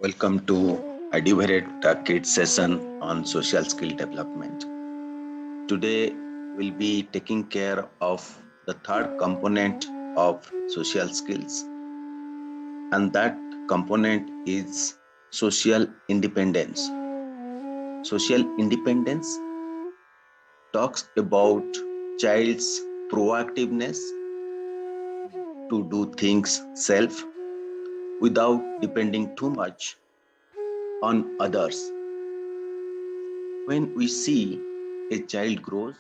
Welcome to Adiveret Kids session on social skill development. Today we'll be taking care of the third component of social skills, and that component is social independence. Social independence talks about child's proactiveness to do things self without depending too much on others. When we see a child grows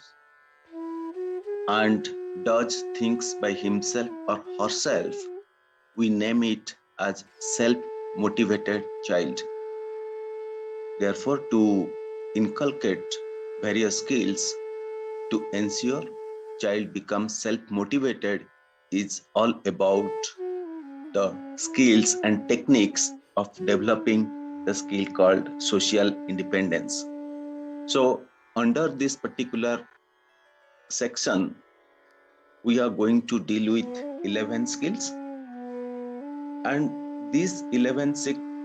and does things by himself or herself, we name it as self-motivated child. Therefore, to inculcate various skills to ensure child becomes self-motivated is all about the skills and techniques of developing the skill called social independence. So under this particular section, we are going to deal with 11 skills, and these 11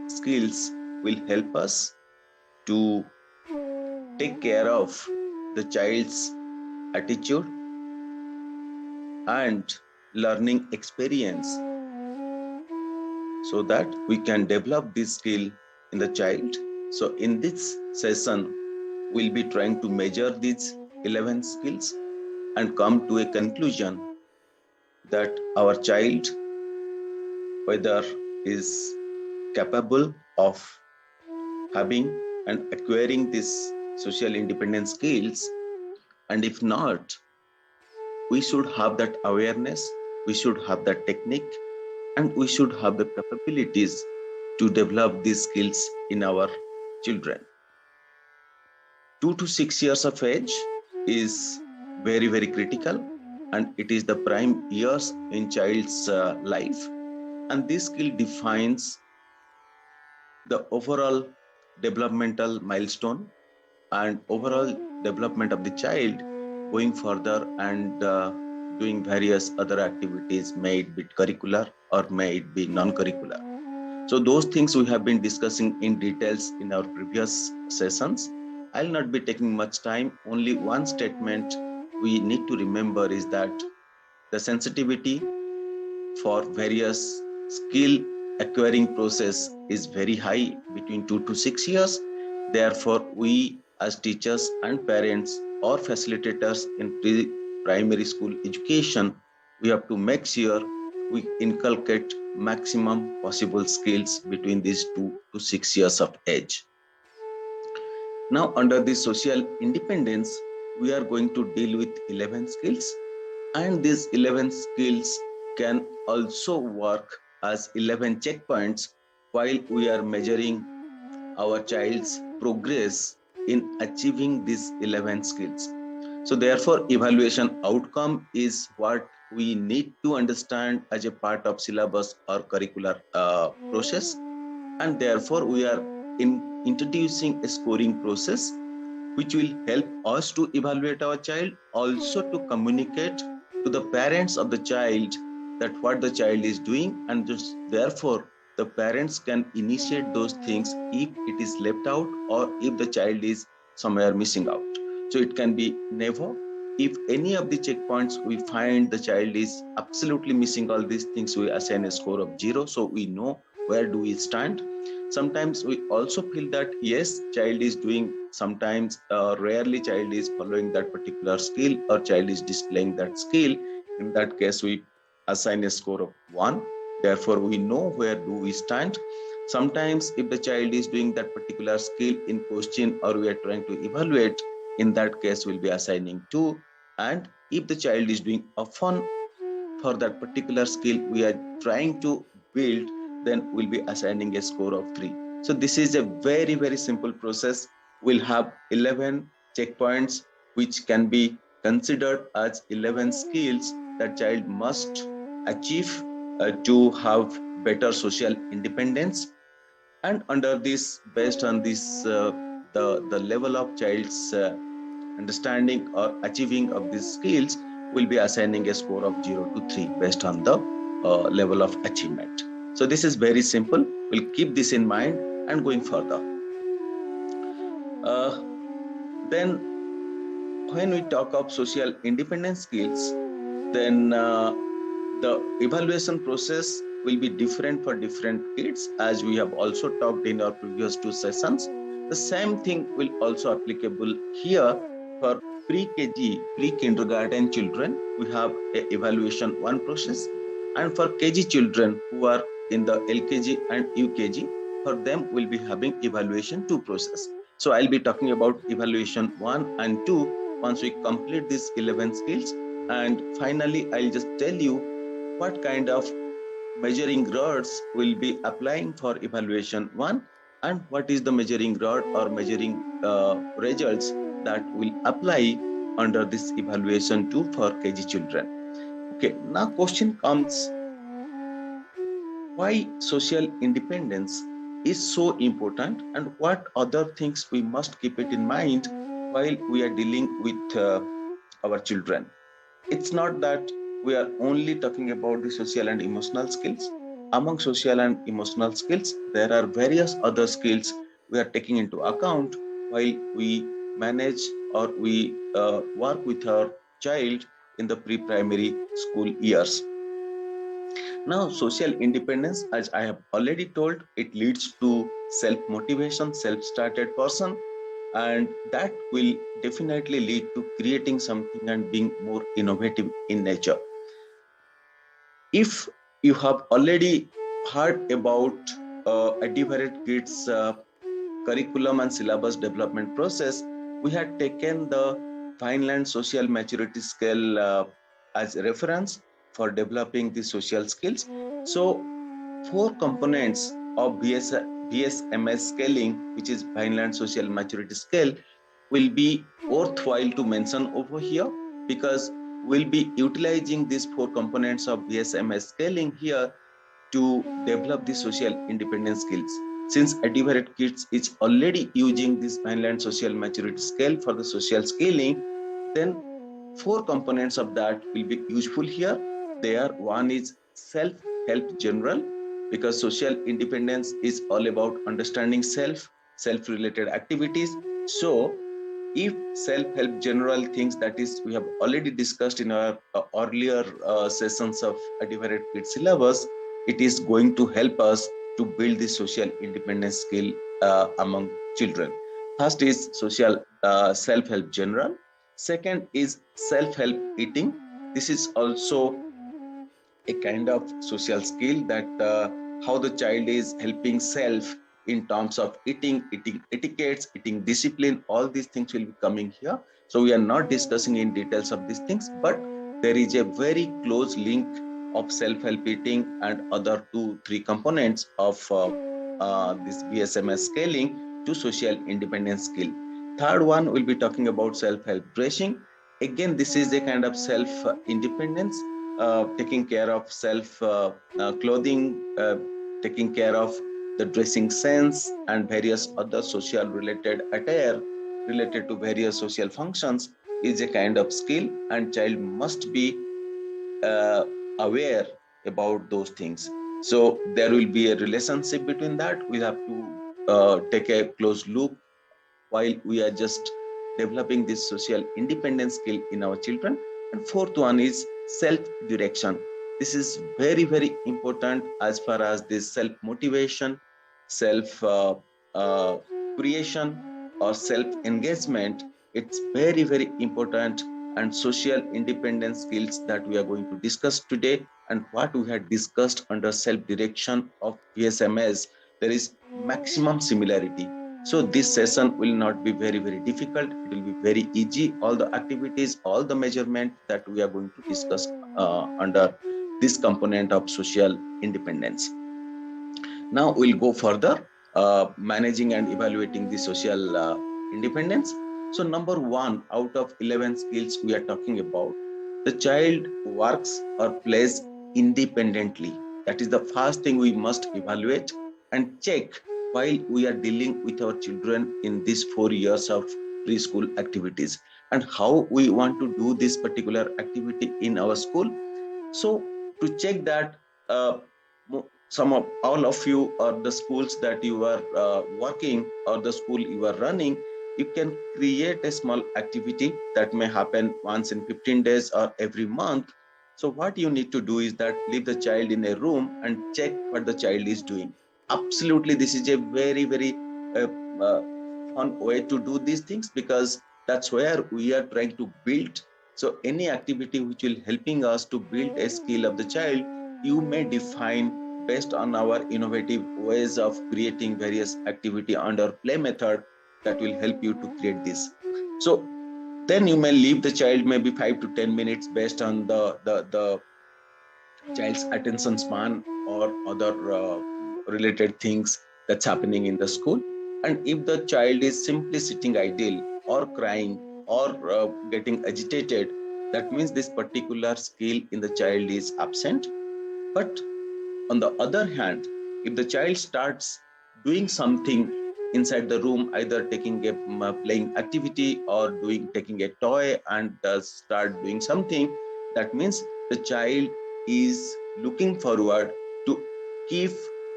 skills will help us to take care of the child's attitude and learning experience so that we can develop this skill in the child. So in this session, we'll be trying to measure these 11 skills and come to a conclusion that our child, whether is capable of having and acquiring these social independence skills, and if not, we should have that awareness, we should have that technique, and we should have the capabilities to develop these skills in our children. 2 to 6 years of age is very, very critical, and it is the prime years in child's life. And this skill defines the overall developmental milestone and overall development of the child going further and doing various other activities, may it be curricular or may it be non-curricular. So those things we have been discussing in details in our previous sessions. I'll not be taking much time. Only one statement we need to remember is that the sensitivity for various skill acquiring process is very high between 2 to 6 years. Therefore, we as teachers and parents or facilitators in primary school education, we have to make sure we inculcate maximum possible skills between these 2 to 6 years of age. Now, under this social independence, we are going to deal with 11 skills, and these 11 skills can also work as 11 checkpoints while we are measuring our child's progress in achieving these 11 skills. So therefore, evaluation outcome is what we need to understand as a part of syllabus or curricular process. And therefore, we are introducing a scoring process which will help us to evaluate our child, also to communicate to the parents of the child that what the child is doing, and just therefore the parents can initiate those things if it is left out or if the child is somewhere missing out. So it can be never. If any of the checkpoints we find the child is absolutely missing all these things, we assign a score of 0, so we know where do we stand. Sometimes we also feel that yes, child is doing, sometimes rarely child is following that particular skill or child is displaying that skill. In that case, we assign a score of 1. Therefore, we know where do we stand. Sometimes if the child is doing that particular skill in question or we are trying to evaluate, in that case we'll be assigning 2. And if the child is doing often for that particular skill we are trying to build, then we'll be assigning a score of 3. So this is a very, very simple process. We'll have 11 checkpoints which can be considered as 11 skills that child must achieve to have better social independence. And under this, based on this, the level of child's understanding or achieving of these skills, will be assigning a score of 0 to 3 based on the level of achievement. So this is very simple. will keep this in mind and going further. Then when we talk of social independence skills, then the evaluation process will be different for different kids, as we have also talked in our previous two sessions. The same thing will also applicable here for pre-KG, pre-kindergarten children. We have a evaluation one process, and for KG children who are in the LKG and UKG, for them will be having evaluation two process. So I'll be talking about evaluation one and two once we complete these 11 skills. And finally, I'll just tell you what kind of measuring rods will be applying for evaluation one, and what is the measuring rod or measuring results that will apply under this evaluation two for KG children. Okay, now question comes, why social independence is so important and what other things we must keep it in mind while we are dealing with our children. It's not that we are only talking about the social and emotional skills. Among social and emotional skills, there are various other skills we are taking into account while we manage or we work with our child in the pre-primary school years. Now, social independence, as I have already told, it leads to self-motivation, self-started person, and that will definitely lead to creating something and being more innovative in nature. If you have already heard about a different kids curriculum and syllabus development process, we had taken the Vineland Social Maturity Scale as a reference for developing the social skills. So four components of VSMS scaling, which is Vineland Social Maturity Scale, will be worthwhile to mention over here, because we'll be utilizing these four components of VSMS scaling here to develop the social independence skills. Since Adiveret Kids is already using this Vineland Social Maturity Scale for the social scaling, then four components of that will be useful here. There, one is self-help general, because social independence is all about understanding self-related activities. So if self-help general things, that is we have already discussed in our earlier sessions of a different kid syllabus, it is going to help us to build this social independence skill among children. First is social self-help general. Second is self-help eating. This is also a kind of social skill that how the child is helping self in terms of eating etiquettes, eating discipline, all these things will be coming here. So we are not discussing in details of these things, but there is a very close link of self-help eating and other two, three components of this VSMS scaling to social independence skill. Third one, we'll be talking about self-help dressing. Again, this is a kind of self-independence, taking care of self clothing, taking care of the dressing sense and various other social related attire related to various social functions is a kind of skill, and child must be uh, aware about those things. So there will be a relationship between that. We have to take a close look while we are just developing this social independence skill in our children. And fourth one is self-direction. This is very, very important as far as this self-motivation, self-creation, or self-engagement. It's very, very important, and social independence skills that we are going to discuss today, and what we had discussed under self-direction of VSMS, there is maximum similarity. So this session will not be very, very difficult. It will be very easy. All the activities, all the measurement that we are going to discuss under this component of social independence. Now we'll go further, managing and evaluating the social independence. So number one, out of 11 skills we are talking about, the child works or plays independently. That is the first thing we must evaluate and check while we are dealing with our children in these 4 years of preschool activities, and how we want to do this particular activity in our school. So to check that, uh, some of all of you, or the schools that you are working, or the school you are running, you can create a small activity that may happen once in 15 days or every month. So what you need to do is that leave the child in a room and check what the child is doing. Absolutely, this is a very very uh, uh, fun way to do these things, because that's where we are trying to build. So any activity which will helping us to build a skill of the child, you may define based on our innovative ways of creating various activity under play method that will help you to create this. So then you may leave the child maybe 5 to 10 minutes based on the child's attention span or other related things that's happening in the school. And if the child is simply sitting idle or crying or getting agitated, that means this particular skill in the child is absent. But on the other hand, if the child starts doing something inside the room, either taking a playing activity or doing taking a toy and start doing something, that means the child is looking forward to keep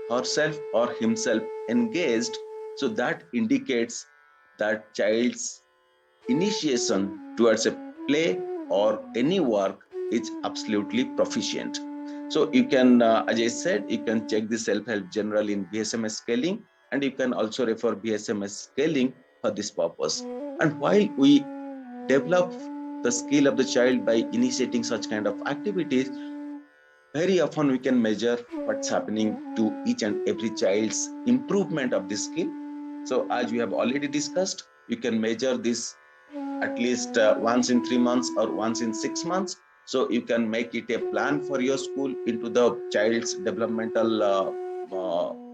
herself or himself engaged. So that indicates that child's initiation towards a play or any work is absolutely proficient. So you can, as I said, you can check the self-help general in BSMS scaling, and you can also refer BSMS scaling for this purpose. And while we develop the skill of the child by initiating such kind of activities, very often we can measure what's happening to each and every child's improvement of this skill. So as we have already discussed, you can measure this at least once in 3 months or once in 6 months. So you can make it a plan for your school into the child's developmental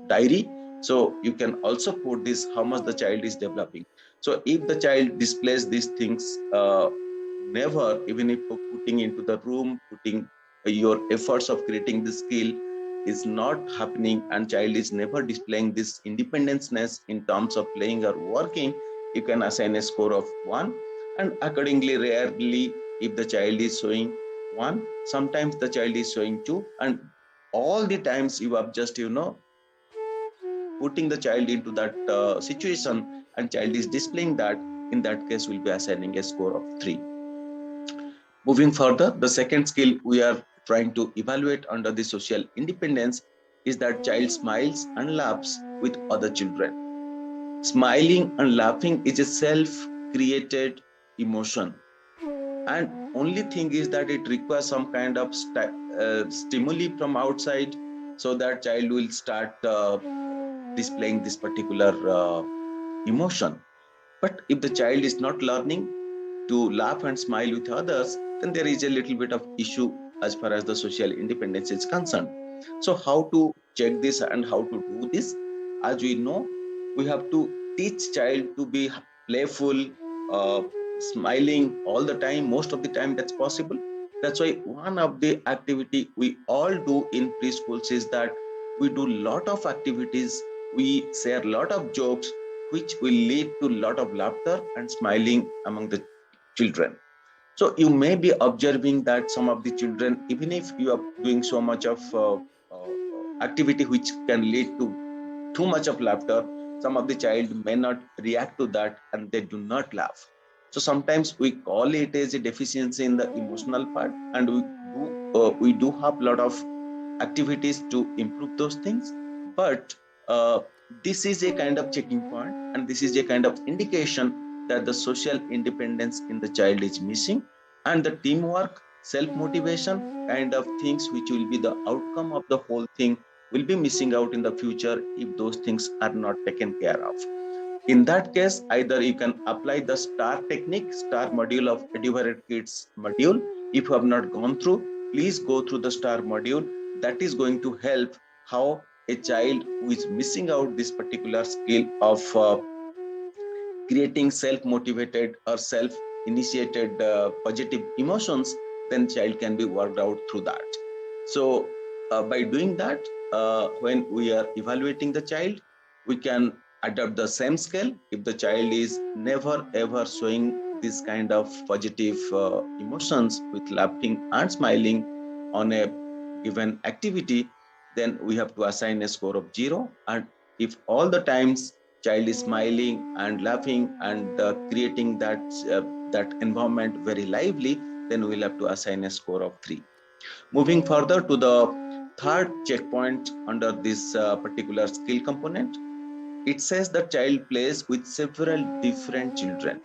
diary. So you can also put this how much the child is developing. So if the child displays these things, never, even if putting into the room, putting your efforts of creating the skill is not happening, and child is never displaying this independenceness in terms of playing or working, you can assign a score of 1. And accordingly, rarely if the child is showing 1, sometimes the child is showing 2, and all the times you are just putting the child into that situation and child is displaying that, in that case we'll be assigning a score of 3. Moving further, the second skill we are trying to evaluate under the social independence is that child smiles and laughs with other children. Smiling and laughing is a self-created emotion, and only thing is that it requires some kind of stimuli from outside, so that child will start displaying this particular emotion. But if the child is not learning to laugh and smile with others, then there is a little bit of issue as far as the social independence is concerned. So how to check this and how to do this? As we know, we have to teach child to be playful, uh, smiling all the time, most of the time that's possible. That's why one of the activity we all do in preschools is that we do lot of activities, we share a lot of jokes, which will lead to a lot of laughter and smiling among the children. So you may be observing that some of the children, even if you are doing so much of activity which can lead to too much of laughter, some of the child may not react to that and they do not laugh. So sometimes we call it as a deficiency in the emotional part, and we do have a lot of activities to improve those things. But uh, this is a kind of checking point, and this is a kind of indication that the social independence in the child is missing, and the teamwork, self-motivation kind of things which will be the outcome of the whole thing will be missing out in the future if those things are not taken care of. In that case, either you can apply the STAR technique, STAR module of Educated Kids module. If you have not gone through, please go through the STAR module. That is going to help how a child who is missing out this particular skill of creating self-motivated or self-initiated positive emotions, then child can be worked out through that. So by doing that, when we are evaluating the child, we can adopt the same scale. If the child is never ever showing this kind of positive emotions with laughing and smiling on a given activity, then we have to assign a score of 0. And if all the times child is smiling and laughing and creating that environment very lively, then we'll have to assign a score of 3. Moving further to the third checkpoint under this particular skill component, it says the child plays with several different children.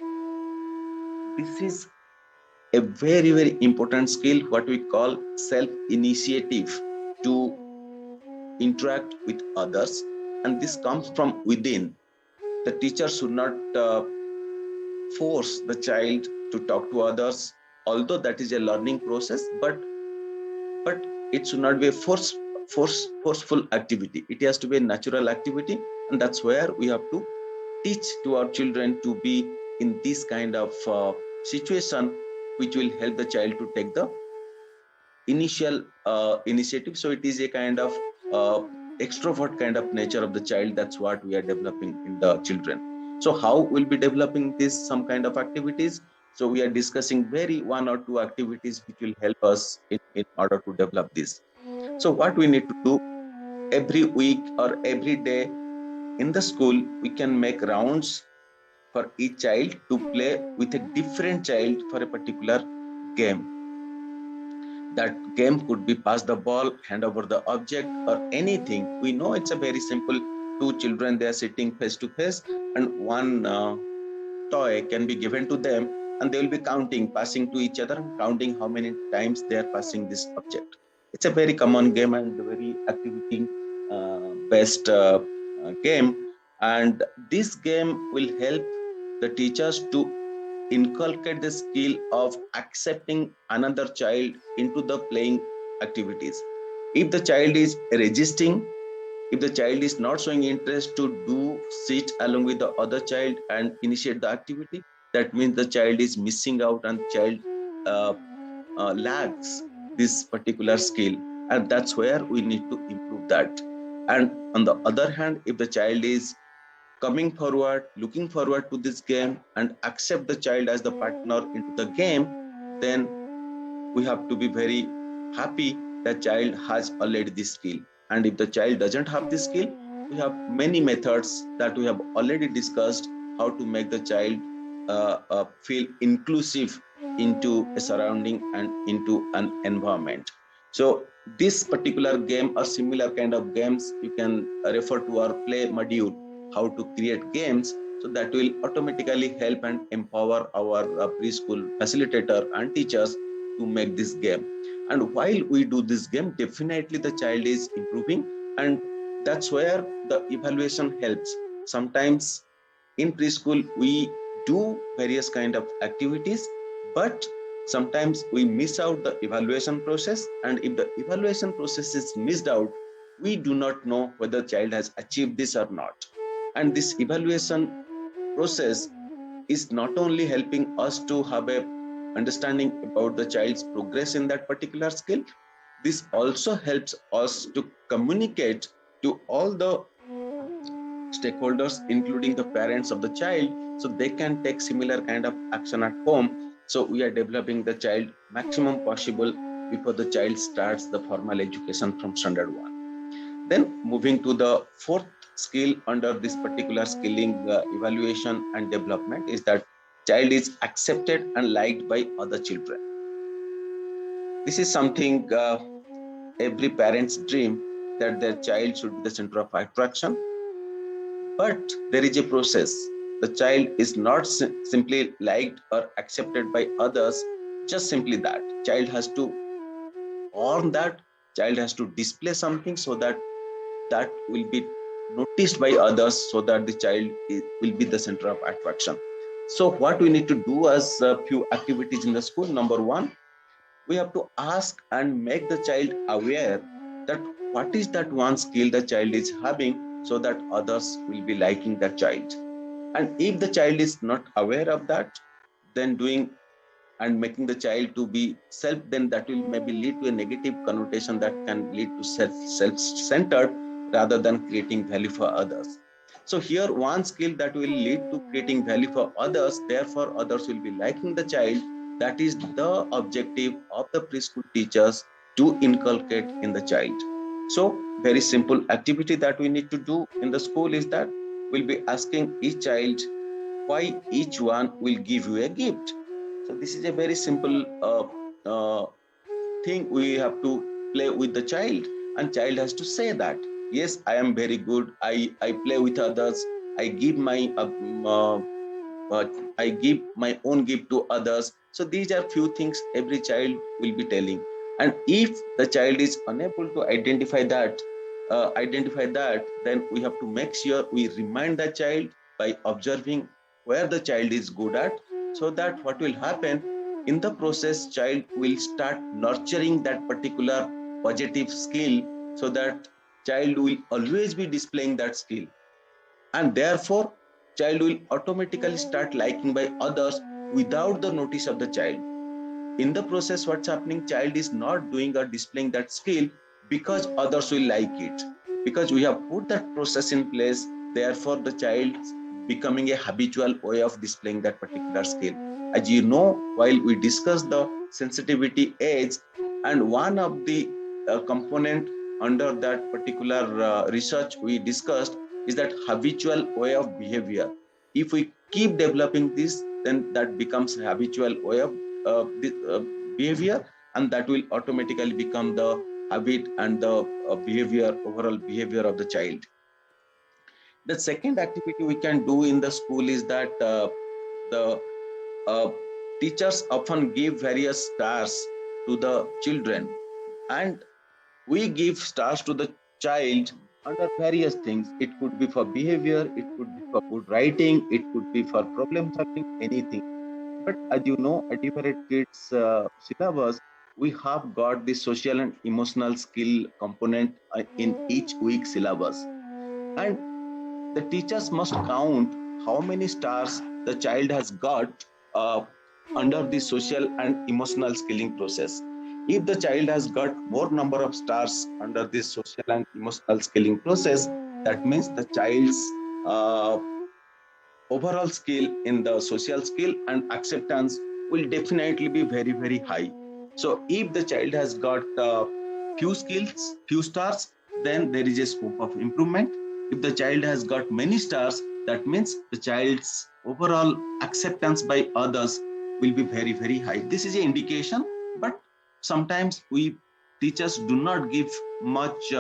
This is a very, very important skill, what we call self-initiative, to interact with others. And this comes from within. The teacher should not force the child to talk to others, although that is a learning process, but it should not be a forceful activity. It has to be a natural activity, and that's where we have to teach to our children to be in this kind of situation, which will help the child to take the initial initiative. So it is a kind of uh, extrovert kind of nature of the child. That's what we are developing in the children. So how we'll be developing this, some kind of activities? So we are discussing very one or two activities which will help us in order to develop this. So what we need to do, every week or every day in the school, we can make rounds for each child to play with a different child for a particular game. That game could be pass the ball, hand over the object, or anything. We know it's a very simple. Two children, they are sitting face to face, and one toy can be given to them, and they will be counting, passing to each other, and counting how many times they are passing this object. It's a very common game and very activity based game. And this game will help the teachers to inculcate the skill of accepting another child into the playing activities. If the child is resisting, if the child is not showing interest to do sit along with the other child and initiate the activity, that means the child is missing out and child uh, lacks this particular skill, and that's where we need to improve that. And on the other hand, if the child is coming forward, looking forward to this game, and accept the child as the partner into the game, then we have to be very happy that child has already this skill. And if the child doesn't have this skill, we have many methods that we have already discussed, how to make the child feel inclusive into a surrounding and into an environment. So this particular game or similar kind of games, you can refer to our play module, how to create games. So that will automatically help and empower our preschool facilitator and teachers to make this game. And while we do this game, definitely the child is improving, and that's where the evaluation helps. Sometimes in preschool we do various kind of activities, but sometimes we miss out the evaluation process, and if the evaluation process is missed out, we do not know whether the child has achieved this or not. And this evaluation process is not only helping us to have a understanding about the child's progress in that particular skill, this also helps us to communicate to all the stakeholders, including the parents of the child, so they can take similar kind of action at home. So we are developing the child maximum possible before the child starts the formal education from standard 1. Then moving to the fourth skill under this particular skilling evaluation and development is that child is accepted and liked by other children. This is something every parent's dream, that their child should be the center of attraction. But there is a process. The child is not simply liked or accepted by others, just simply that. Child has to earn that. Child has to display something so that that will be noticed by others, so that the child will be the center of attraction. So what we need to do as a few activities in the school: number one, we have to ask and make the child aware that what is that one skill the child is having, so that others will be liking that child. And if the child is not aware of that, then doing and making the child to be self, then that will maybe lead to a negative connotation that can lead to self-centered rather than creating value for others. So here one skill that will lead to creating value for others, therefore others will be liking the child. That is the objective of the preschool teachers, to inculcate in the child. So very simple activity that we need to do in the school is that we'll be asking each child why each one will give you a gift. So this is a very simple thing we have to play with the child, and child has to say that yes, I am very good, I play with others, I give my uh, I give my own gift to others. So these are few things every child will be telling. And if the child is unable to identify that, then we have to make sure we remind the child by observing where the child is good at, so that what will happen in the process, child will start nurturing that particular positive skill, so that child will always be displaying that skill, and therefore child will automatically start liking by others without the notice of the child. In the process, what's happening, child is not doing or displaying that skill because others will like it, because we have put that process in place. Therefore the child becoming a habitual way of displaying that particular skill. As you know, while we discuss the sensitivity age, and one of the component under that particular research we discussed is that habitual way of behavior. If we keep developing this, then that becomes a habitual way of behavior, and that will automatically become the habit and the overall behavior of the child. The second activity we can do in the school is that the uh, teachers often give various stars to the children, and we give stars to the child under various things. It could be for behavior, it could be for good writing, it could be for problem solving, anything. But as you know, at different kids syllabus, we have got the social and emotional skill component in each week syllabus, and the teachers must count how many stars the child has got uh, under the social and emotional skilling process. If the child has got more number of stars under this social and emotional skilling process, that means the child's overall skill in the social skill and acceptance will definitely be very, very high. So if the child has got few skills, few stars, then there is a scope of improvement. If the child has got many stars, that means the child's overall acceptance by others will be very, very high. This is an indication, but sometimes we teachers do not give much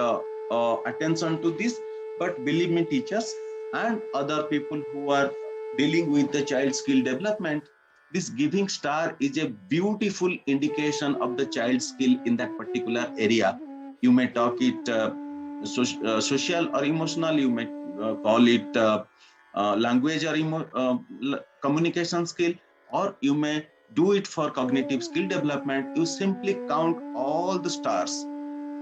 attention to this. But believe me, teachers and other people who are dealing with the child skill development, this giving star is a beautiful indication of the child skill in that particular area. You may talk it social or emotional, you may call it language or communication skill, or you may do it for cognitive skill development. You simply count all the stars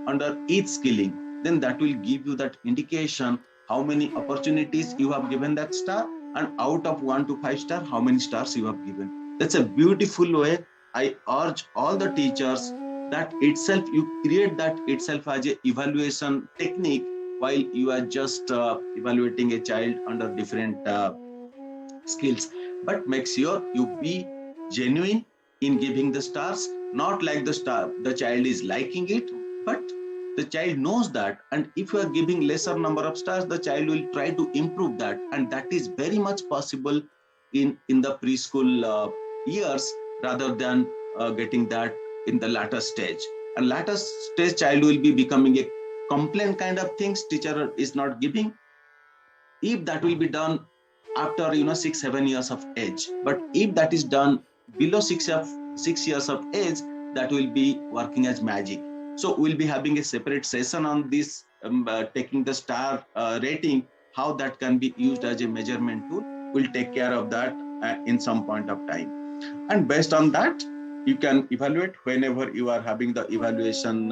under each skilling, then that will give you that indication how many opportunities you have given that star, and out of 1 to 5 star, how many stars you have given. That's a beautiful way. I urge all the teachers that itself you create that itself as a evaluation technique while you are just evaluating a child under different skills. But make sure you be genuine in giving the stars, not like the child is liking it, but the child knows that, and if you are giving lesser number of stars, the child will try to improve that, and that is very much possible in the preschool years, rather than getting that in the latter stage. And latter stage child will be becoming a complaint kind of things teacher is not giving, if that will be done after 6-7 years of age. But if that is done below 6 years of age, that will be working as magic. So we'll be having a separate session on this, taking the star rating, how that can be used as a measurement tool. We'll take care of that in some point of time, and based on that you can evaluate. Whenever you are having the evaluation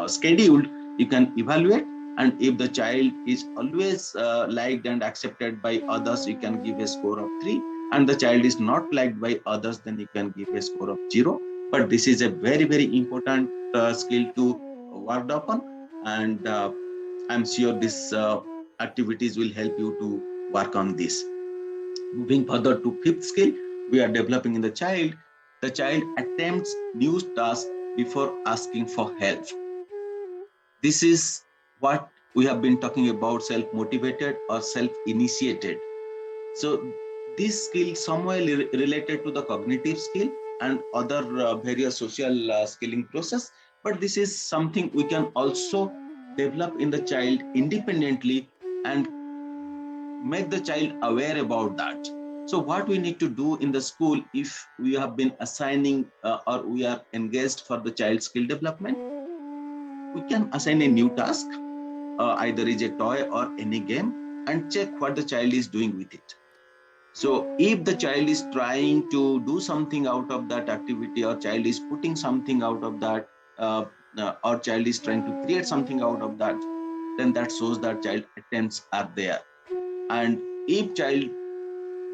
scheduled, you can evaluate. And if the child is always liked and accepted by others, you can give a score of 3, and the child is not liked by others, then you can give a score of 0. But this is a very, very important skill to work upon, and I'm sure this activities will help you to work on this. Moving further to fifth skill we are developing in the child attempts new tasks before asking for help. This is what we have been talking about, self-motivated or self-initiated. So this skill somewhere related to the cognitive skill and other various social skilling process, but this is something we can also develop in the child independently and make the child aware about that. So what we need to do in the school, if we have been assigning or we are engaged for the child skill development, we can assign a new task, either is a toy or any game, and check what the child is doing with it. So if the child is trying to do something out of that activity, or child is putting something out of that, uh, or child is trying to create something out of that, then that shows that child attempts are there. And if child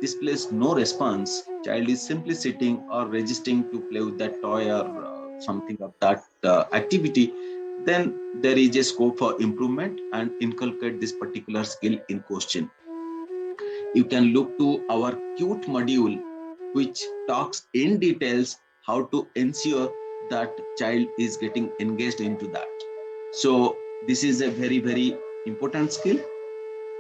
displays no response, child is simply sitting or resisting to play with that toy or something of that activity, then there is a scope for improvement and inculcate this particular skill in question. You can look to our cute module, which talks in details how to ensure that child is getting engaged into that. So this is a very, very important skill,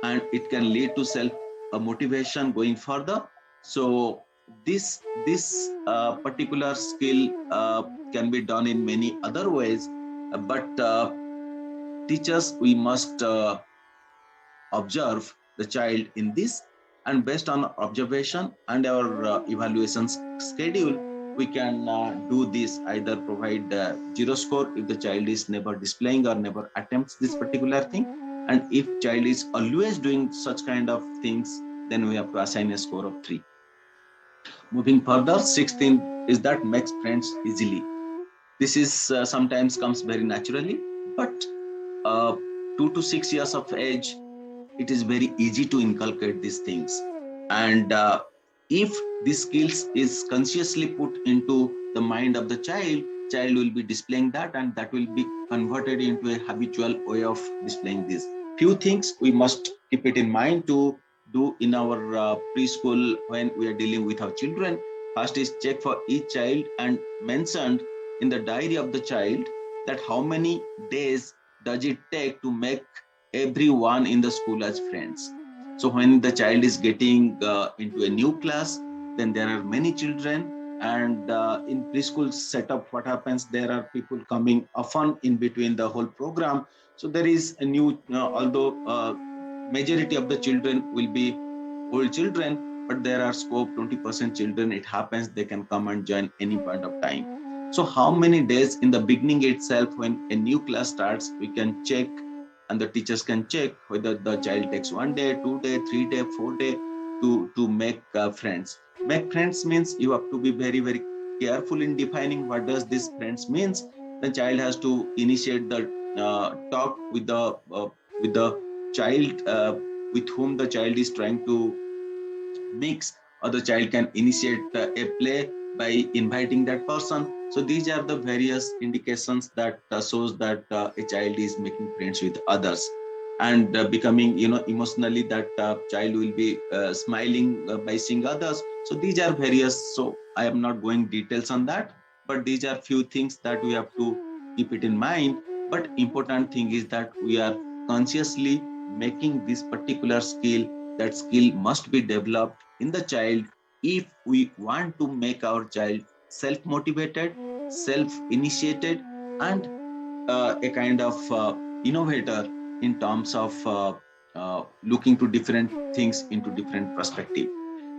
and it can lead to self motivation going further. So this particular skill can be done in many other ways, but teachers, we must observe the child in this, and based on observation and our evaluation schedule, we can do this, either provide zero score if the child is never displaying or never attempts this particular thing, and if child is always doing such kind of things, then we have to assign a score of 3. Moving further, sixth thing is that makes friends easily. This is sometimes comes very naturally, but uh, 2 to 6 years of age, it is very easy to inculcate these things. And if these skills is consciously put into the mind of the child will be displaying that, and that will be converted into a habitual way of displaying this. Few things we must keep it in mind to do in our preschool when we are dealing with our children. First is check for each child and mentioned in the diary of the child that how many days does it take to make everyone in the school as friends. So when the child is getting into a new class, then there are many children, and in preschool setup, what happens? There are people coming often in between the whole program. So there is a new, although majority of the children will be old children, but there are scope 20% children. It happens they can come and join any point of time. So how many days in the beginning itself, when a new class starts, we can check, and the teachers can check whether the child takes 1 day, 2 day, 3 day, 4 day to make friends. Make friends means you have to be very, very careful in defining what does this friends means. The child has to initiate the talk with the child with whom the child is trying to mix, or the child can initiate a play by inviting that person. So these are the various indications that shows that a child is making friends with others, and becoming, emotionally, that child will be smiling by seeing others. So these are various, so I am not going details on that, but these are few things that we have to keep it in mind. But important thing is that we are consciously making this particular skill. That skill must be developed in the child if we want to make our child self-motivated, self-initiated, and a kind of innovator in terms of looking to different things into different perspective.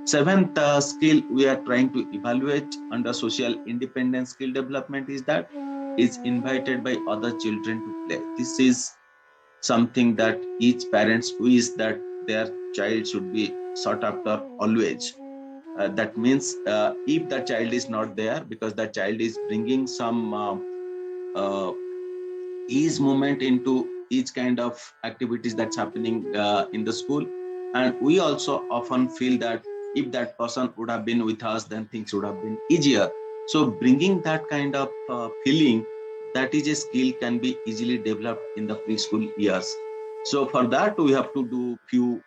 Seventh skill we are trying to evaluate under social independence skill development is that is invited by other children to play. This is something that each parents wish that their child should be sought after always. That means if the child is not there, because the child is bringing some uh, ease movement into each kind of activities that's happening in the school, and we also often feel that if that person would have been with us, then things would have been easier. So bringing that kind of feeling, that is a skill can be easily developed in the preschool years. So for that we have to do few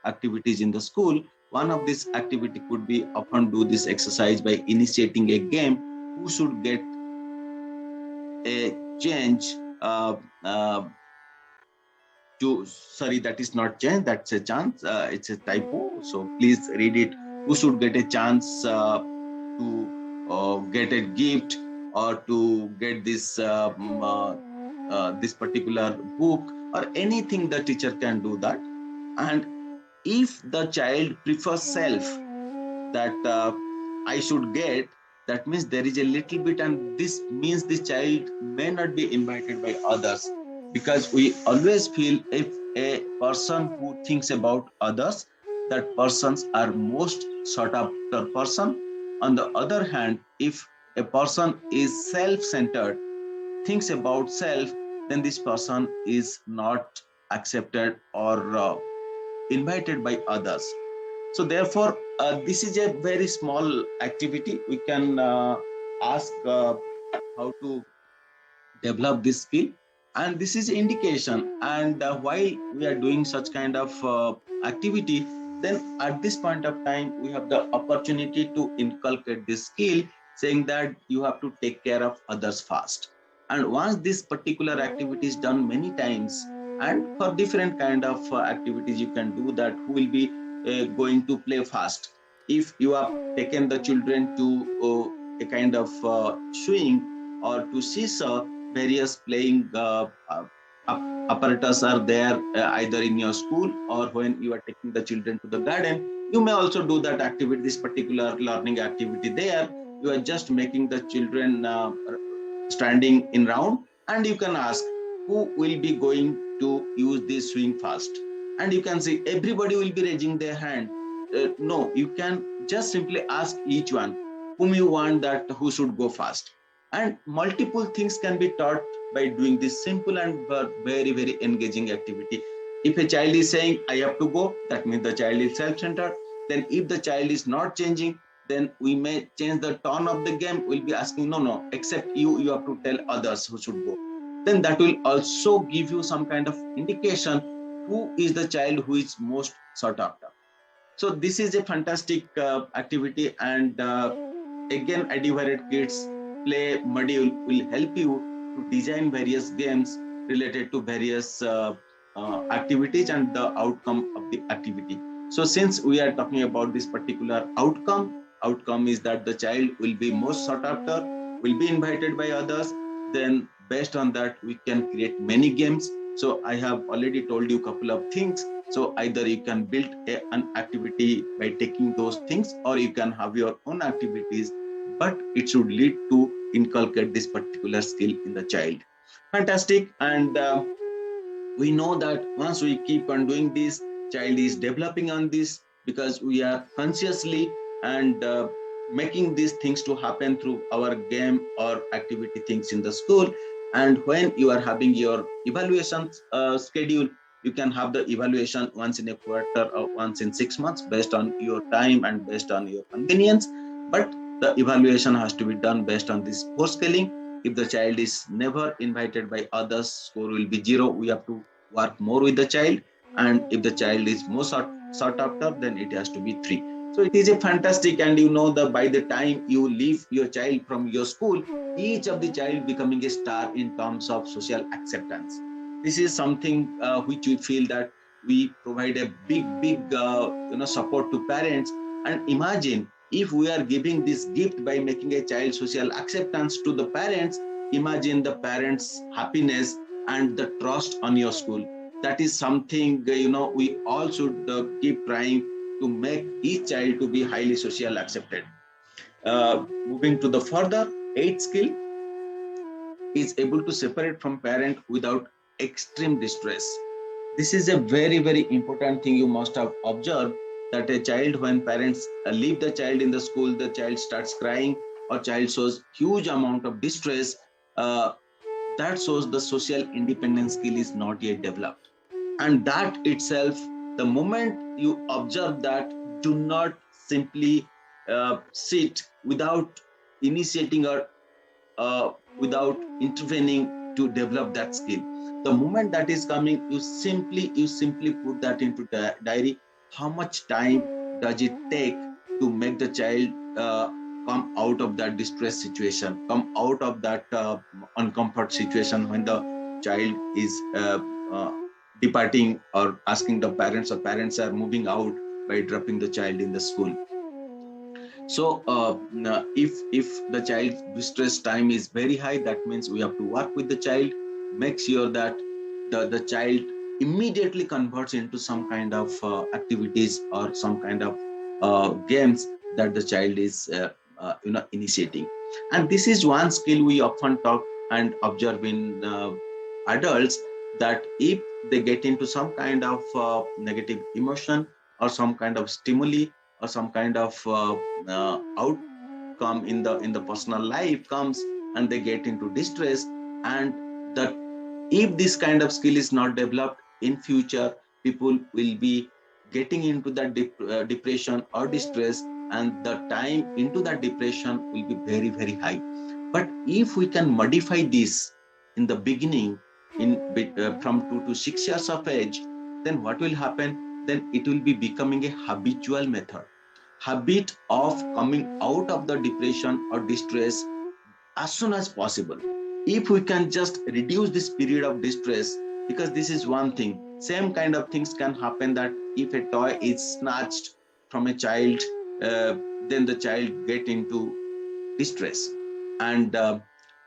activities in the school. One of this activity could be often do this exercise by initiating a game, who should get a change uh, uh, sorry, that is not change, that's a chance, it's a typo, so please read it. Who should get a chance to get a gift or to get this particular book or anything, the teacher can do that. And if the child prefers self, that I should get, that means there is a little bit, and this means the child may not be invited by others, because we always feel if a person who thinks about others, that persons are most sought after person. On the other hand, if a person is self-centered, thinks about self, then this person is not accepted or invited by others. So therefore, this is a very small activity. We can ask how to develop this skill, and this is indication. And while we are doing such kind of activity, then at this point of time we have the opportunity to inculcate this skill, saying that you have to take care of others first. And once this particular activity is done many times, and for different kind of activities you can do that, who will be going to play fast. If you have taken the children to a kind of swing or to seesaw, various playing apparatus are there, either in your school or when you are taking the children to the garden. You may also do that activity, this particular learning activity there. You are just making the children standing in round, and you can ask who will be going to use this swing fast, and you can see everybody will be raising their hand. No, you can just simply ask each one whom you want, that who should go fast. And multiple things can be taught by doing this simple and very very engaging activity. If a child is saying I have to go, that means the child is self-centered. Then if the child is not changing, then we may change the tone of the game. We'll be asking, no, no, except you have to tell others who should go. Then that will also give you some kind of indication who is the child who is most sought after. So this is a fantastic activity. And again, Adivaret Kids Play module will help you to design various games related to various activities and the outcome of the activity. So since we are talking about this particular outcome is that the child will be most sought after, will be invited by others. Then based on that, we can create many games. So I have already told you a couple of things. So either you can build an activity by taking those things, or you can have your own activities, but it should lead to inculcate this particular skill in the child. Fantastic. And we know that once we keep on doing this, child is developing on this, because we are consciously and making these things to happen through our game or activity things in the school. And when you are having your evaluation schedule, you can have the evaluation once in a quarter or once in 6 months, based on your time and based on your convenience. But the evaluation has to be done based on this score scaling. If the child is never invited by others, score will be 0. We have to work more with the child. And if the child is more sought after, then it has to be 3. So it is a fantastic. And you know that by the time you leave your child from your school, each of the child becoming a star in terms of social acceptance. This is something which we feel that we provide a big support to parents. And imagine if we are giving this gift by making a child social acceptance to the parents, imagine the parents happiness and the trust on your school. That is something we all should keep trying to make each child to be highly social accepted. Moving to the further, eighth skill is able to separate from parent without extreme distress. This is a very very important thing. You must have observed that a child, when parents leave the child in the school, the child starts crying or child shows huge amount of distress. uh, that shows the social independence skill is not yet developed. And that itself, the moment you observe that, do not simply sit without initiating or without intervening to develop that skill. The moment that is coming, you simply put that into the diary. How much time does it take to make the child come out of that distress situation, come out of that uncomfort situation when the child is uh, departing or asking the parents, or parents are moving out by dropping the child in the school. So if the child's distress time is very high, that means we have to work with the child, make sure that the child immediately converts into some kind of activities or some kind of games that the child is initiating. And this is one skill we often talk and observe in adults, that if they get into some kind of negative emotion or some kind of stimuli or some kind of outcome in the personal life comes, and they get into distress, and that if this kind of skill is not developed in future, people will be getting into that depression or distress, and the time into that depression will be very very high. But if we can modify this in the beginning, from 2 to 6 years of age, then what will happen? Then it will be becoming a habitual method, habit of coming out of the depression or distress as soon as possible. If we can just reduce this period of distress, because this is one thing, same kind of things can happen, that if a toy is snatched from a child, then the child get into distress. And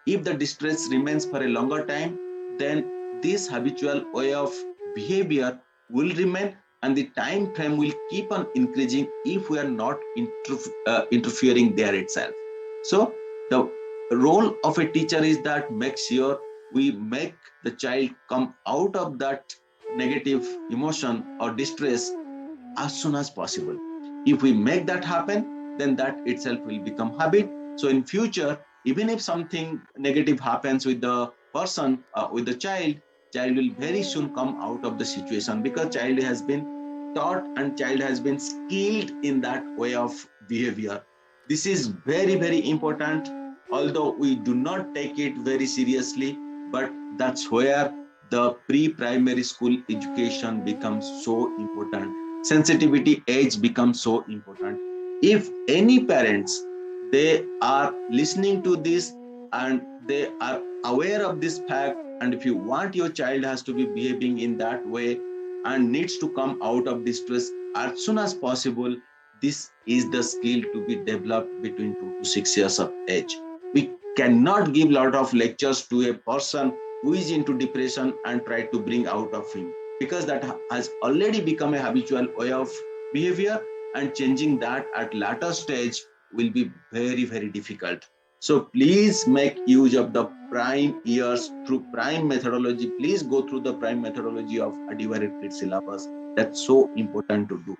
if the distress remains for a longer time, then this habitual way of behavior will remain, and the time frame will keep on increasing if we are not interfering there itself. So the role of a teacher is that make sure we make the child come out of that negative emotion or distress as soon as possible. If we make that happen, then that itself will become habit. So in future, even if something negative happens with the person, with the child will very soon come out of the situation, because child has been taught and child has been skilled in that way of behavior. This is very very important, although we do not take it very seriously, but that's where the pre-primary school education becomes so important. Sensitivity age becomes so important. If any parents, they are listening to this and they are aware of this fact, and if you want your child has to be behaving in that way and needs to come out of distress as soon as possible, this is the skill to be developed between 2 to 6 years of age. We cannot give lot of lectures to a person who is into depression and try to bring out of him, because that has already become a habitual way of behavior, and changing that at latter stage will be very very difficult. So please make use of the prime years through prime methodology. Please go through the prime methodology of Adivaret syllabus. That's so important to do.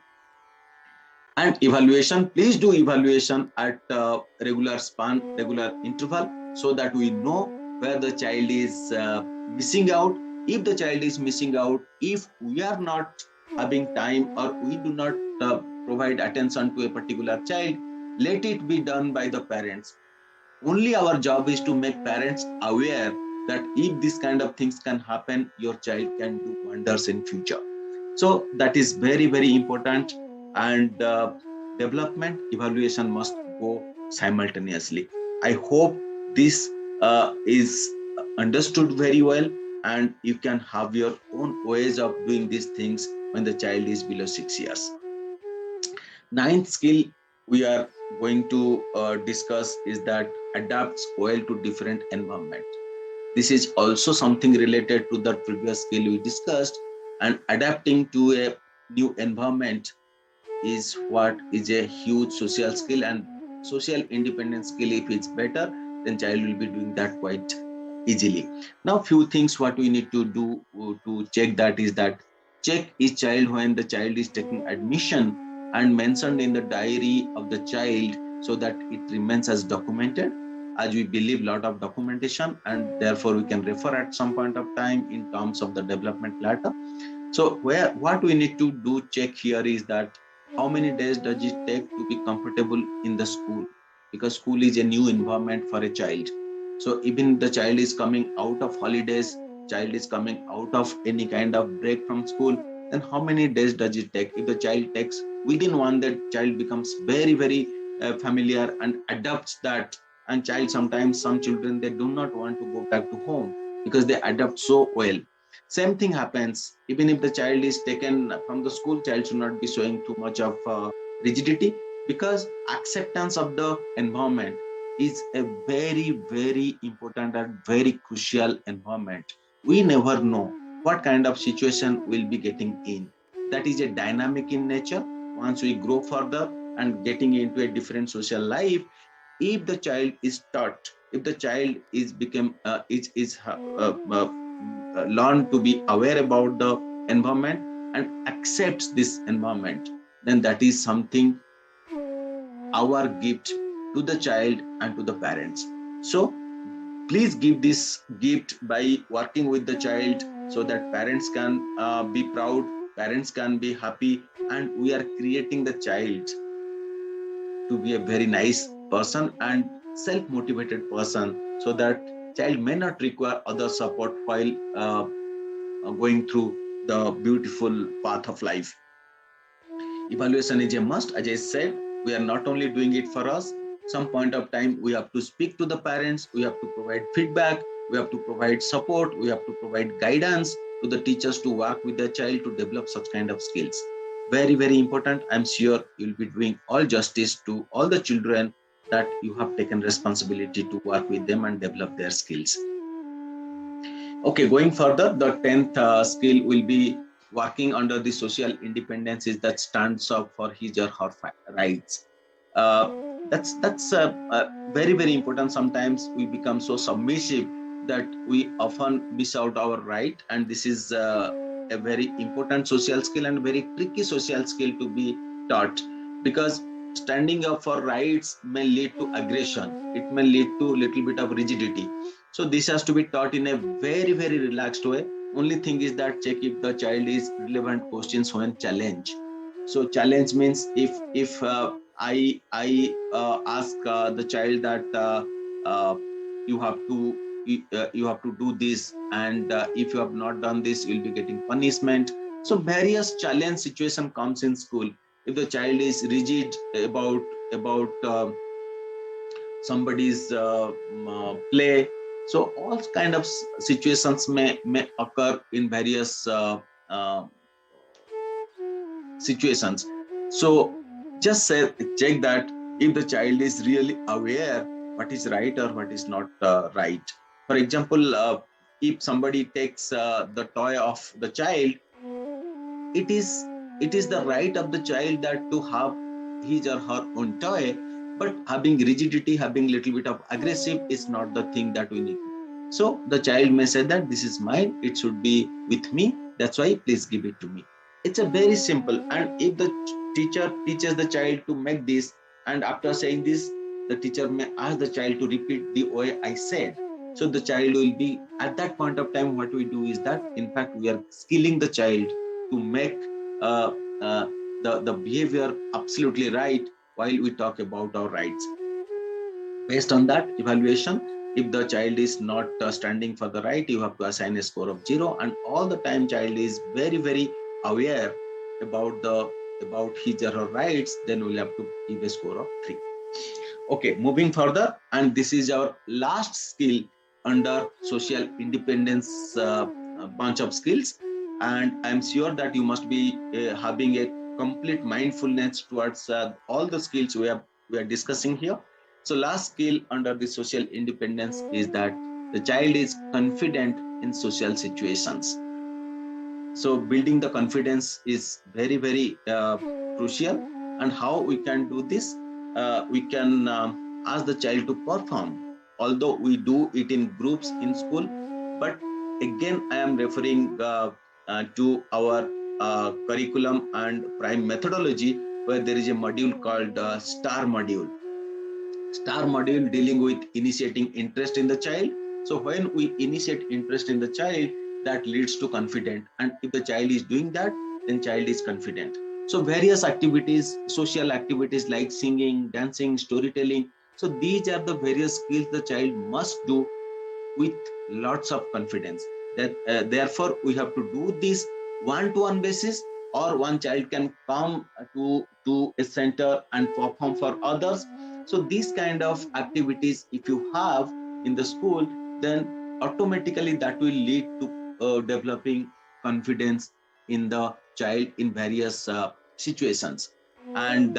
And evaluation, please do evaluation at regular interval, so that we know where the child is missing out. If the child is missing out, if we are not having time or we do not provide attention to a particular child, let it be done by the parents. Only our job is to make parents aware that if this kind of things can happen, your child can do wonders in future. So that is very very important. And development evaluation must go simultaneously. I hope this is understood very well, and you can have your own ways of doing these things when the child is below 6 years. Ninth skill we are going to discuss is that adapts well to different environment. This is also something related to the previous skill we discussed, and adapting to a new environment is what is a huge social skill, and social independence skill, if it's better, then child will be doing that quite easily. Now few things what we need to do to check that is that check is child when the child is taking admission and mentioned in the diary of the child, so that it remains as documented, as we believe lot of documentation, and therefore we can refer at some point of time in terms of the development later. So where what we need to do check here is that how many days does it take to be comfortable in the school, because school is a new environment for a child. So even the child is coming out of holidays, child is coming out of any kind of break from school, then how many days does it take? If the child takes within one, that child becomes very very familiar and adopts that. And child, sometimes some children, they do not want to go back to home, because they adapt so well. Same thing happens even if the child is taken from the school. Child should not be showing too much of rigidity, because acceptance of the environment is a very important and very crucial environment. We never know what kind of situation we'll be getting in. That is a dynamic in nature. Once we grow further and getting into a different social life, if the child is taught, if the child is become learn to be aware about the environment and accepts this environment, then that is something our gift to the child and to the parents. So please give this gift by working with the child, so that parents can be proud, parents can be happy, and we are creating the child to be a very nice person and self-motivated person, so that child may not require other support while going through the beautiful path of life. Evaluation is a must. As I said, we are not only doing it for us. Some point of time we have to speak to the parents, we have to provide feedback, we have to provide support, we have to provide guidance to the teachers to work with the child to develop such kind of skills. Very important. I'm sure you'll be doing all justice to all the children that you have taken responsibility to work with them and develop their skills. Okay, going further, the 10th skill will be working under the social independence, is that stands up for his or her rights. Uh, that's very important. Sometimes we become so submissive that we often miss out our right, and this is a very important social skill and very tricky social skill to be taught, because standing up for rights may lead to aggression. It may lead to a little bit of rigidity. So this has to be taught in a very relaxed way. Only thing is that check if the child is relevant questions when challenge. So challenge means if I ask the child that uh, you have to you have to do this, and if you have not done this, you'll be getting punishment. So various challenge situation comes in school. If the child is rigid about somebody's play, so all kind of situations may occur in various uh, situations. So just say, check that if the child is really aware what is right or what is not right. For example, if somebody takes the toy of the child, it is it is the right of the child that to have his or her own toy, but having rigidity, having little bit of aggressive is not the thing that we need. So the child may say that this is mine, it should be with me, that's why please give it to me. It's a very simple. And if the teacher teaches the child to make this, and after saying this, the teacher may ask the child to repeat the way I said. So the child will be, at that point of time, what we do is that in fact we are skilling the child to make uh, uh, the behavior absolutely right while we talk about our rights. Based on that evaluation, if the child is not standing for the right, you have to assign a score of 0, and all the time child is very aware about the about his or her rights, then we'll have to give a score of 3. Okay, moving further, and this is our last skill under social independence bunch of skills. And I'm sure that you must be having a complete mindfulness towards all the skills we are discussing here. So last skill under the social independence is that the child is confident in social situations. So building the confidence is very crucial. And how we can do this? We can ask the child to perform, although we do it in groups in school. But again, I am referring to our curriculum and prime methodology, where there is a module called STAR module. STAR module dealing with initiating interest in the child. So when we initiate interest in the child, that leads to confident. And if the child is doing that, then child is confident. So various activities, social activities like singing, dancing, storytelling. So these are the various skills the child must do with lots of confidence. That therefore we have to do this one-to-one basis, or one child can come to a center and perform for others. So these kind of activities if you have in the school, then automatically that will lead to developing confidence in the child in various situations. And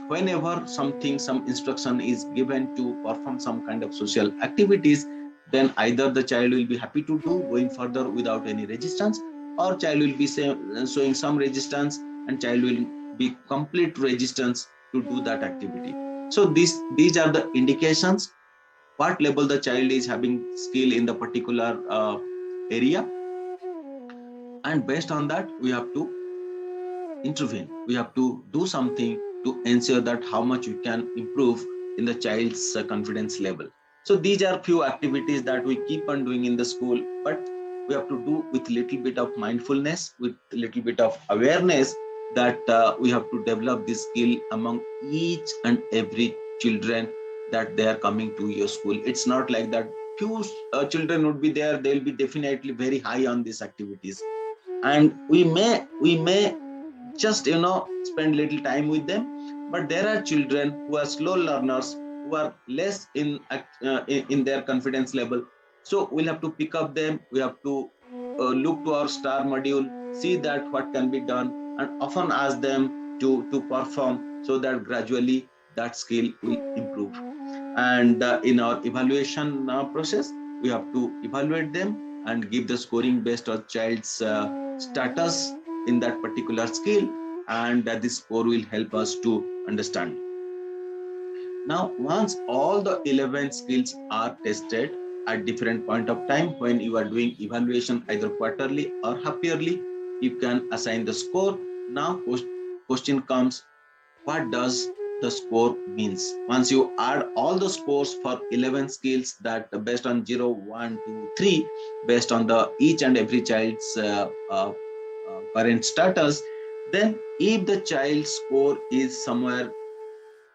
whenever some instruction is given to perform some kind of social activities, then either the child will be happy to do going further without any resistance, or child will be showing some resistance, and child will be complete resistance to do that activity. So these are the indications what level the child is having skill in the particular area. And based on that, we have to intervene. We have to do something to ensure that how much we can improve in the child's confidence level. So these are few activities that we keep on doing in the school, but we have to do with little bit of mindfulness, with little bit of awareness, that we have to develop this skill among each and every children that they are coming to your school. It's not like that few children would be there, they will be definitely very high on these activities, and we may just spend little time with them. But there are children who are slow learners, who are less in their confidence level. So we'll have to pick up them. We have to look to our star module, see that what can be done, and often ask them to perform, so that gradually that skill will improve. And in our evaluation process, we have to evaluate them and give the scoring based on child's status in that particular skill, and this score will help us to understand. Now, once all the 11 skills are tested at different point of time, when you are doing evaluation either quarterly or half yearly, you can assign the score. Now question comes, what does the score means? Once you add all the scores for 11 skills, that based on 0, 1, 2, 3, based on the each and every child's current status, then if the child's score is somewhere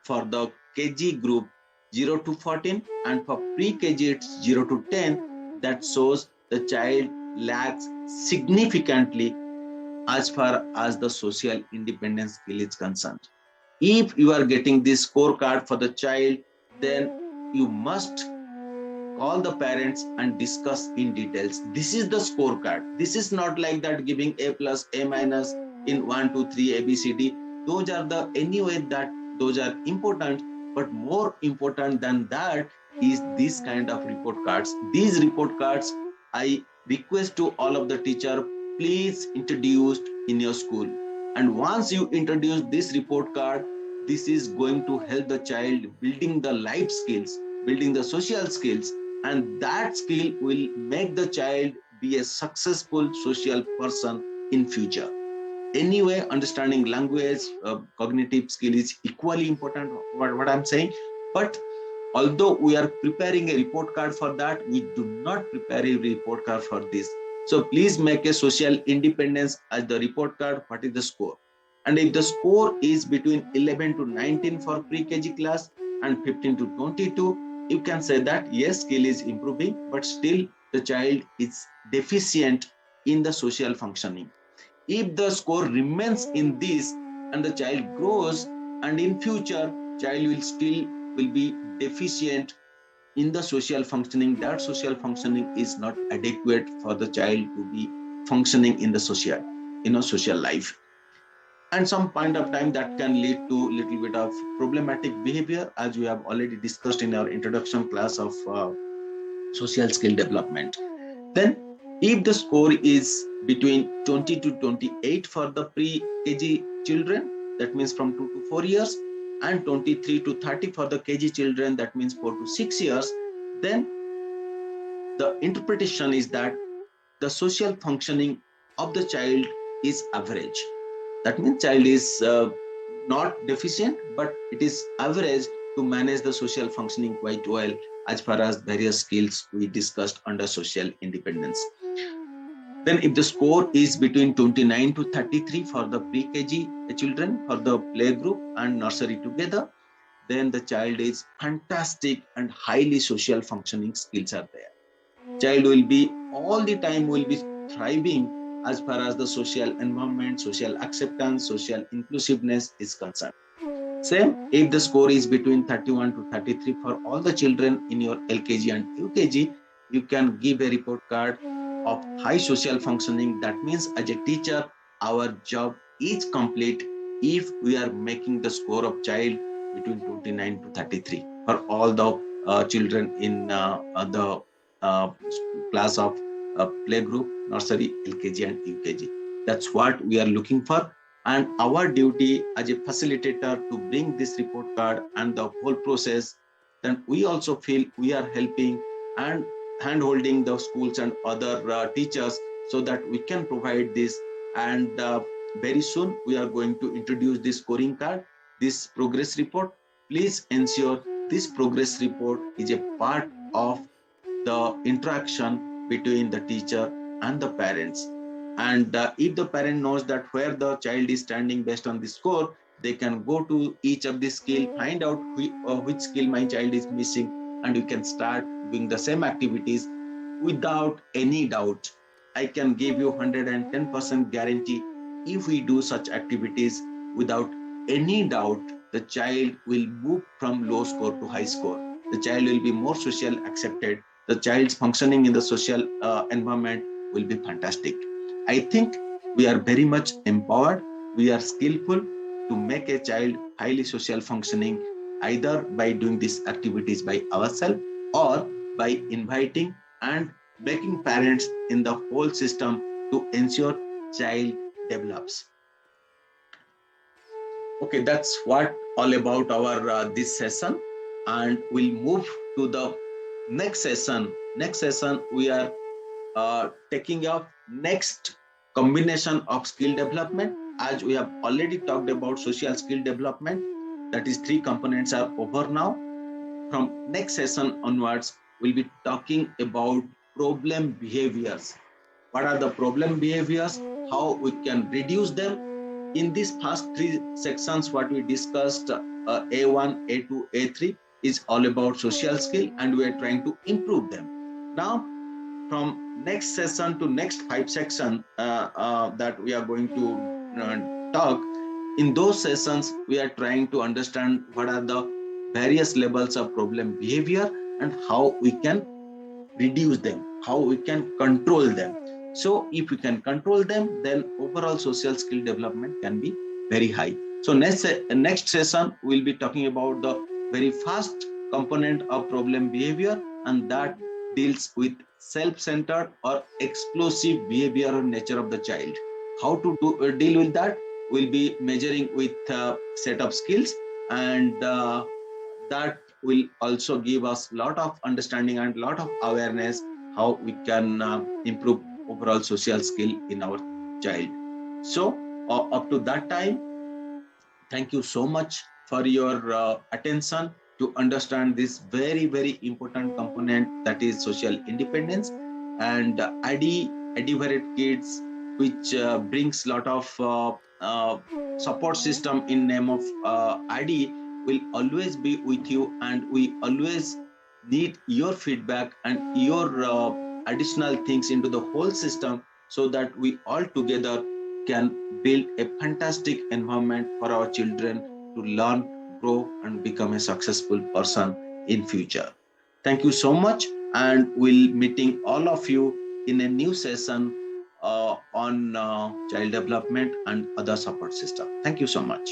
for the KG group 0 to 14, and for pre-KG it's 0 to 10, that shows the child lacks significantly as far as the social independence skill is concerned. If you are getting this scorecard for the child, then you must call the parents and discuss in details. This is the scorecard. This is not like that giving A plus, A minus in 1, 2, 3, A, B, C, D. Those are the anyway that those are important, but more important than that is this kind of report cards. These report cards, I request to all of the teacher, please introduce in your school. And once you introduce this report card, this is going to help the child building the life skills, building the social skills, and that skill will make the child be a successful social person in future. Anyway, understanding language, cognitive skill is equally important, what I'm saying. But although we are preparing a report card for that, we do not prepare a report card for this. So please make a social independence as the report card. What is the score? And if the score is between 11 to 19 for pre-KG class and 15 to 22, you can say that yes, skill is improving, but still the child is deficient in the social functioning. If the score remains in this and the child grows, and in future child will still will be deficient in the social functioning, that social functioning is not adequate for the child to be functioning in the social life. And some point of time that can lead to little bit of problematic behavior, as we have already discussed in our introduction class of social skill development. Then if the score is between 20 to 28 for the pre-KG children, that means from 2 to 4 years, and 23 to 30 for the KG children, that means 4 to 6 years, then the interpretation is that the social functioning of the child is average. That means child is not deficient, but it is average to manage the social functioning quite well as far as various skills we discussed under social independence. Then if the score is between 29 to 33 for the pre-KG children for the play group and nursery together, then the child is fantastic and highly social functioning skills are there. Child will be all the time will be thriving as far as the social environment, social acceptance, social inclusiveness is concerned. Same if the score is between 31 to 33 for all the children in your LKG and UKG, you can give a report card of high social functioning. That means as a teacher, our job is complete if we are making the score of child between 29 to 33 for all the children in the uh, class of playgroup, nursery, LKG and UKG. That's what we are looking for. And our duty as a facilitator to bring this report card and the whole process, then we also feel we are helping and hand holding the schools and other teachers so that we can provide this. And very soon we are going to introduce this scoring card, this progress report. Please ensure this progress report is a part of the interaction between the teacher and the parents. And if the parent knows that where the child is standing based on the score, they can go to each of the skill, find out which skill my child is missing, and you can start doing the same activities without any doubt. I can give you 110% guarantee. If we do such activities without any doubt, the child will move from low score to high score. The child will be more social accepted. The child's functioning in the social environment will be fantastic. I think we are very much empowered. We are skillful to make a child highly social functioning, either by doing these activities by ourselves or by inviting and making parents in the whole system to ensure child develops. Okay, that's what all about our this session, and we'll move to the next session. Next session, we are taking up next combination of skill development. As we have already talked about social skill development, that is three components are over now. From next session onwards, we'll be talking about problem behaviors. What are the problem behaviors? How we can reduce them? In these past three sections, what we discussed, A1, A2, A3, is all about social skill, and we are trying to improve them. Now, from next session to next five section that we are going to talk, in those sessions, we are trying to understand what are the various levels of problem behavior and how we can reduce them, how we can control them. So if we can control them, then overall social skill development can be very high. So next session, we'll be talking about the very first component of problem behavior, and that deals with self-centered or explosive behavior or nature of the child. How to deal with that? We'll be measuring with a set of skills, and that will also give us a lot of understanding and a lot of awareness how we can improve overall social skill in our child. So up to that time, thank you so much for your attention to understand this very, very important component, that is social independence. And ID for kids, which brings a lot of support system in name of ID, will always be with you, and we always need your feedback and your additional things into the whole system, so that we all together can build a fantastic environment for our children to learn, grow, and become a successful person in future. Thank you so much, and we'll meeting all of you in a new session on child development and other support system. Thank you so much.